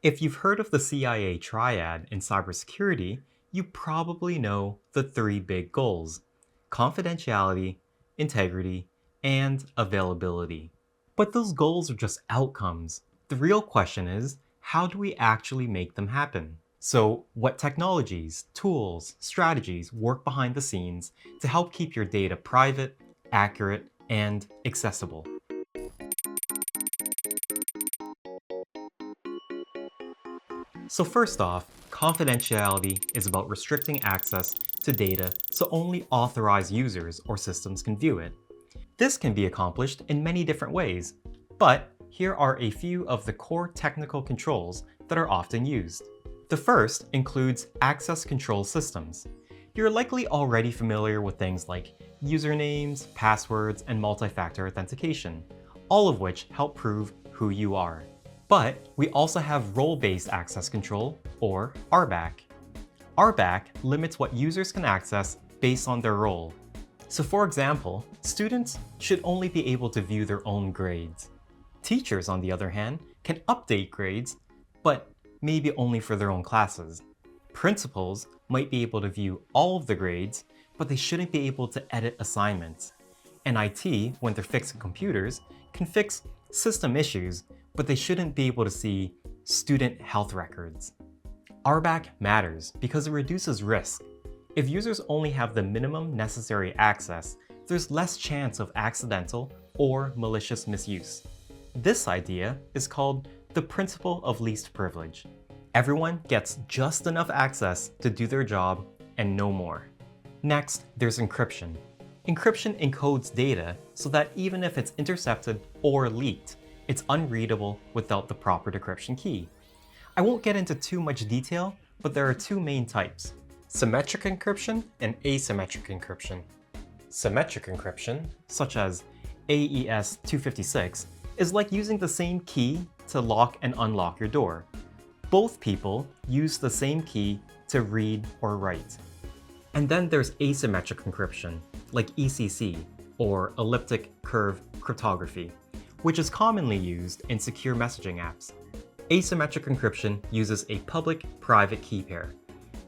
If you've heard of the CIA triad in cybersecurity, you probably know the three big goals: confidentiality, integrity, and availability. But those goals are just outcomes. The real question is, how do we actually make them happen? So, what technologies, tools, strategies work behind the scenes to help keep your data private, accurate, and accessible? So first off, confidentiality is about restricting access to data so only authorized users or systems can view it. This can be accomplished in many different ways, but here are a few of the core technical controls that are often used. The first includes access control systems. You're likely already familiar with things like usernames, passwords, and multi-factor authentication, all of which help prove who you are. But we also have role-based access control, or RBAC. RBAC limits what users can access based on their role. So for example, students should only be able to view their own grades. Teachers, on the other hand, can update grades, but maybe only for their own classes. Principals might be able to view all of the grades, but they shouldn't be able to edit assignments. And IT, when they're fixing computers, can fix system issues, but they shouldn't be able to see student health records. RBAC matters because it reduces risk. If users only have the minimum necessary access, there's less chance of accidental or malicious misuse. This idea is called the principle of least privilege. Everyone gets just enough access to do their job and no more. Next, there's encryption. Encryption encodes data so that even if it's intercepted or leaked, it's unreadable without the proper decryption key. I won't get into too much detail, but there are two main types: symmetric encryption and asymmetric encryption. Symmetric encryption, such as AES-256, is like using the same key to lock and unlock your door. Both people use the same key to read or write. And then there's asymmetric encryption, like ECC, or elliptic curve cryptography, which is commonly used in secure messaging apps. Asymmetric encryption uses a public-private key pair.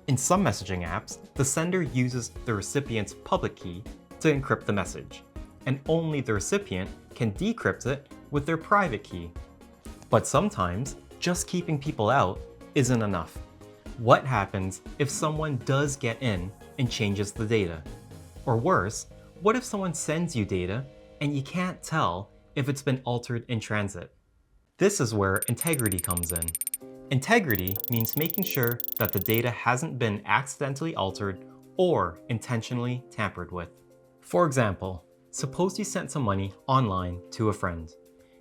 In some messaging apps, the sender uses the recipient's public key to encrypt the message, and only the recipient can decrypt it with their private key. But sometimes, just keeping people out isn't enough. What happens if someone does get in and changes the data? Or worse, what if someone sends you data and you can't tell if it's been altered in transit? This is where integrity comes in. Integrity means making sure that the data hasn't been accidentally altered or intentionally tampered with. For example, suppose you sent some money online to a friend.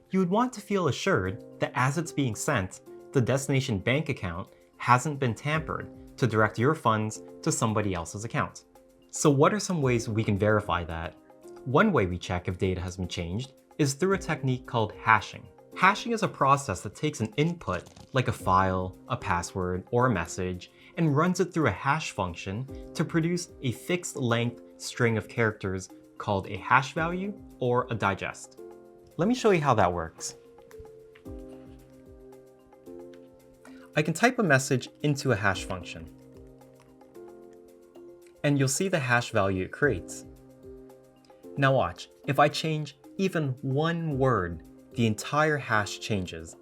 You would want to feel assured that as it's being sent, the destination bank account hasn't been tampered to direct your funds to somebody else's account. So what are some ways we can verify that? One way we check if data has been changed is through a technique called hashing. Hashing is a process that takes an input, like a file, a password, or a message, and runs it through a hash function to produce a fixed length string of characters called a hash value or a digest. Let me show you how that works. I can type a message into a hash function, and you'll see the hash value it creates. Now watch, if I change even one word, the entire hash changes.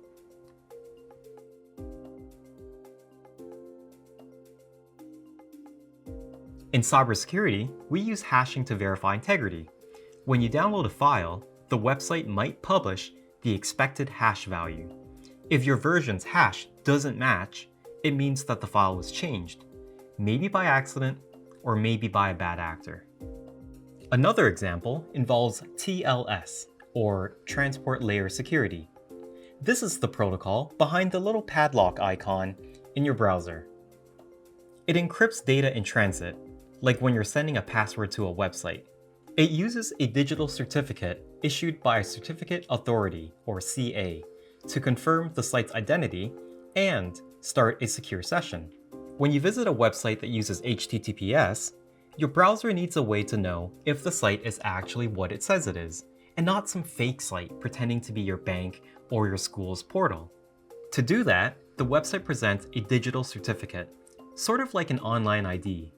In cybersecurity, we use hashing to verify integrity. When you download a file, the website might publish the expected hash value. If your version's hash doesn't match, it means that the file was changed, maybe by accident or maybe by a bad actor. Another example involves TLS, or Transport Layer Security. This is the protocol behind the little padlock icon in your browser. It encrypts data in transit, like when you're sending a password to a website. It uses a digital certificate issued by a certificate authority, or CA, to confirm the site's identity and start a secure session. When you visit a website that uses HTTPS, your browser needs a way to know if the site is actually what it says it is, and not some fake site pretending to be your bank or your school's portal. To do that, the website presents a digital certificate, sort of like an online ID.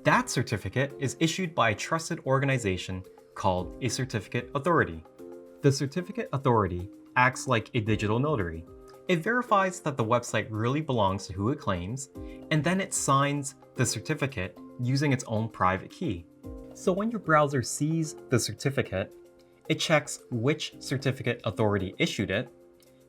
That certificate is issued by a trusted organization called a certificate authority. The certificate authority acts like a digital notary. It verifies that the website really belongs to who it claims, and then it signs the certificate using its own private key. So when your browser sees the certificate, it checks which certificate authority issued it,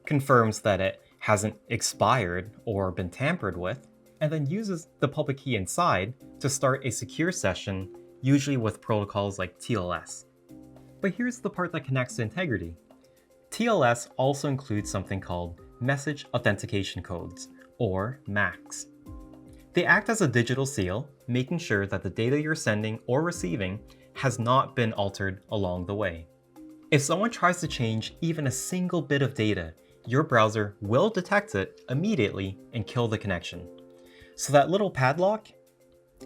confirms that it hasn't expired or been tampered with, and then uses the public key inside to start a secure session, usually with protocols like TLS. But here's the part that connects to integrity. TLS also includes something called Message Authentication Codes, or MACs. They act as a digital seal, making sure that the data you're sending or receiving has not been altered along the way. If someone tries to change even a single bit of data, your browser will detect it immediately and kill the connection. So that little padlock,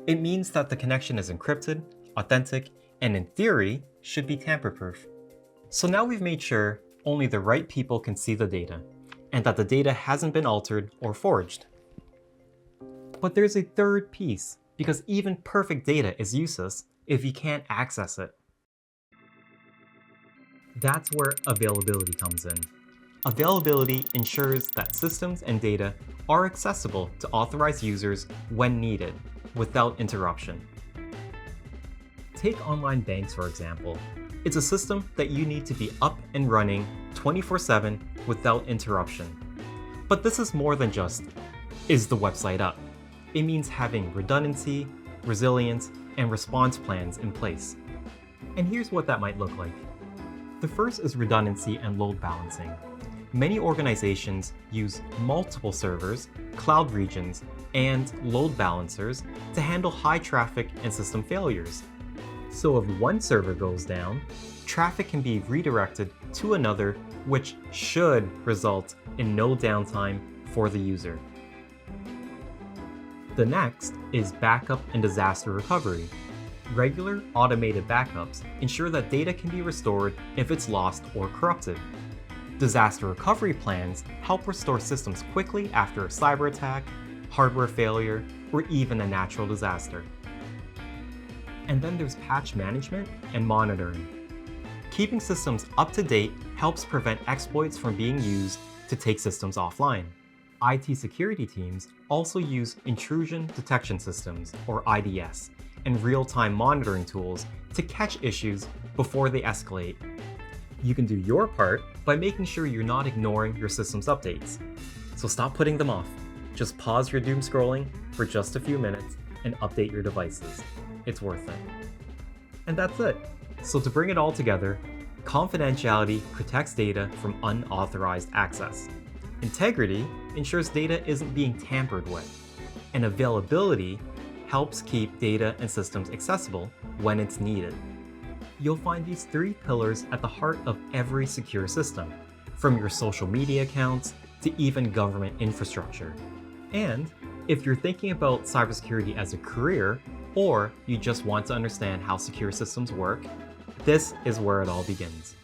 it means that the connection is encrypted, authentic, and in theory, should be tamper-proof. So now we've made sure only the right people can see the data, and that the data hasn't been altered or forged. But there's a third piece, because even perfect data is useless if you can't access it. That's where availability comes in. Availability ensures that systems and data are accessible to authorized users when needed, without interruption. Take online banks, for example. It's a system that you need to be up and running 24/7 without interruption. But this is more than just, is the website up? It means having redundancy, resilience, and response plans in place. And here's what that might look like. The first is redundancy and load balancing. Many organizations use multiple servers, cloud regions, and load balancers to handle high traffic and system failures. So if one server goes down, traffic can be redirected to another, which should result in no downtime for the user. The next is backup and disaster recovery. Regular automated backups ensure that data can be restored if it's lost or corrupted. Disaster recovery plans help restore systems quickly after a cyber attack, hardware failure, or even a natural disaster. And then there's patch management and monitoring. Keeping systems up to date helps prevent exploits from being used to take systems offline. IT security teams also use intrusion detection systems, or IDS, and real-time monitoring tools to catch issues before they escalate. You can do your part by making sure you're not ignoring your system's updates. So stop putting them off. Just pause your doom scrolling for just a few minutes and update your devices. It's worth it. And that's it. So to bring it all together, confidentiality protects data from unauthorized access. Integrity ensures data isn't being tampered with. And availability helps keep data and systems accessible when it's needed. You'll find these three pillars at the heart of every secure system, from your social media accounts to even government infrastructure. And if you're thinking about cybersecurity as a career, or you just want to understand how secure systems work, this is where it all begins.